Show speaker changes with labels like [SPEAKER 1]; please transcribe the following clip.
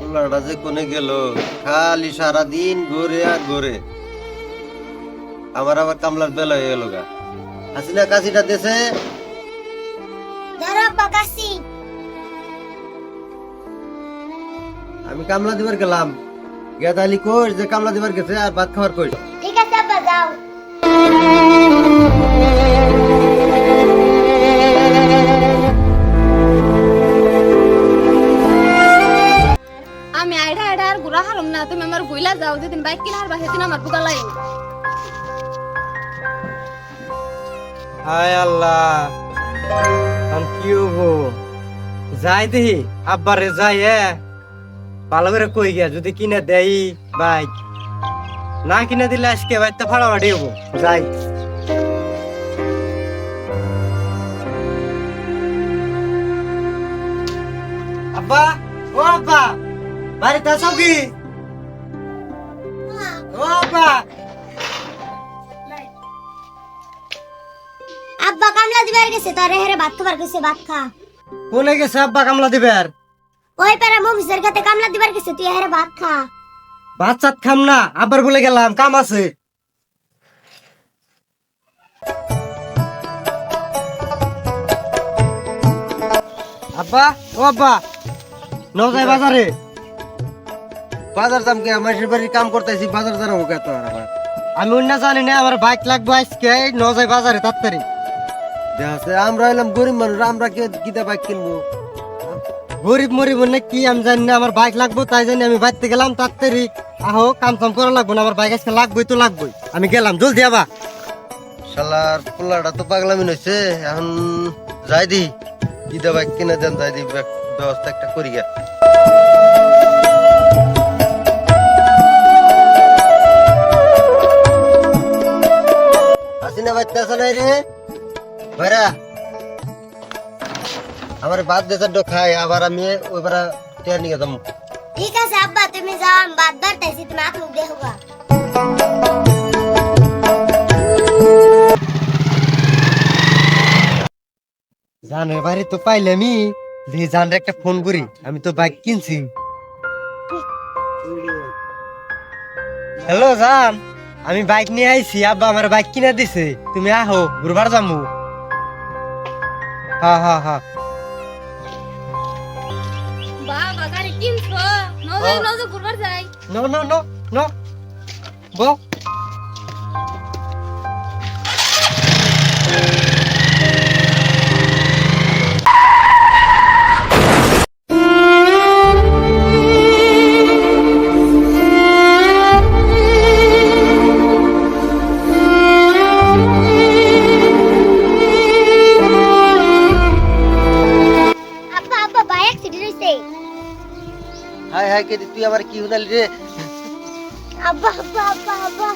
[SPEAKER 1] পোলাটা যে কোনে গেল, খালি সারাদিন ঘুরে আর ঘুরে। আমার আবার কামলার বেলা হয়ে গেল গা। হাসিনা কাশিটা দেশে আমি কামলা দিবার গেলাম। গেদালি কই যে কামলা দিবার গেছে আর ভাত খাওয়ার কই।
[SPEAKER 2] ঠিক আছে আব্বা যাও।
[SPEAKER 3] আমি আইডা আইডা আর গুড়া হারম না, তুমি আমার ভুইলা যাও। যেদিন বাইক কিনা আর সেদিন আমার বুকা লাগে।
[SPEAKER 4] হায় আল্লাহ, আমি কি হবো? যাই দেখি আব্বারে যাই ভালো করে কই গিয়া যদি কিনে দেই বাইক, না কিনে দিলে আজকে বাইকটা ফাড়াফাড়ি হবো। যাই আব্বা, ও আব্বা, বাড়িতে আছো কি? ও আব্বা,
[SPEAKER 2] আব্বা কামলা দিবার গেছে, তোর হেরে ভাত খাবার গেছে, ভাত খা।
[SPEAKER 4] কোনে গেছে আব্বা কামলা দিবার?
[SPEAKER 2] ওই পারে মফিসের কাছে কামলা দিবার গেছে, তুই হেরে ভাত খা।
[SPEAKER 4] ভাত চাত খাম না, আব্বার বলে গেলাম কাম আছে। আব্বা, ও আব্বা, নজাই বাজারে।
[SPEAKER 1] বাজার দাম কে মাসের বাড়ি কাম করতেছি, বাজার যারা হোক এত আর আমার।
[SPEAKER 4] আমি অন্য জানি না, আমার বাইক লাগবে আজকে, নজাই বাজারে তাড়াতাড়ি।
[SPEAKER 1] দেখাচ্ছে আমরা এলাম গরিব মানুষ, আমরা কে কিতা বাইক কিনবো?
[SPEAKER 4] গরিব মরিব না কি আমি জানি না, আমার বাইক লাগবো তাই জানি আমি বাড়িতে গেলাম তাড়াতাড়ি। আহো, কাম কাম করা লাগবো না, আমার বাইক আজকে লাগবোই তো লাগবোই। আমি গেলাম, জলদি আবা।
[SPEAKER 1] শালার পোলাটা তো পাগলামি হইছে। এখন যাই দি কিতা বাইক কিনে দেন, যাই দি ব্যবস্থা একটা করি গে। হাসিনা বাইতে আসা নাই রে ভাইরা, আমার বাদ দেশার খাই, আবার আমি ওইবার টেয়ার নিয়ে যাবো।
[SPEAKER 2] ঠিক আছে আব্বা, তুমি যাও, আমি ভাত ধরতেছি, তুমি হাত মুখ দেখো গা।
[SPEAKER 4] জানের বাড়ি তো পাইলামই, দিয়ে জানরে একটা ফোন করি, আমি তো বাইক কিনছি। হ্যালো জান, আমি বাইক নিয়ে আইছি, আব্বা আমার বাইক কিনে দিছে, তুমি আহো ঘুরবার যামু। হ্যাঁ হ্যাঁ হ্যাঁ,
[SPEAKER 3] বাবা গাড়ি কিনছো, নজর নজর ঘুরবার যাই।
[SPEAKER 4] নো নো নো নো, বো
[SPEAKER 2] আব্বা আব্বা বাইক অ্যাক্সিডেন্ট হইছে।
[SPEAKER 1] হাই হাই কে তুই আবার কি হুনালি রে?
[SPEAKER 2] আব্বা আব্বা আব্বা আব্বা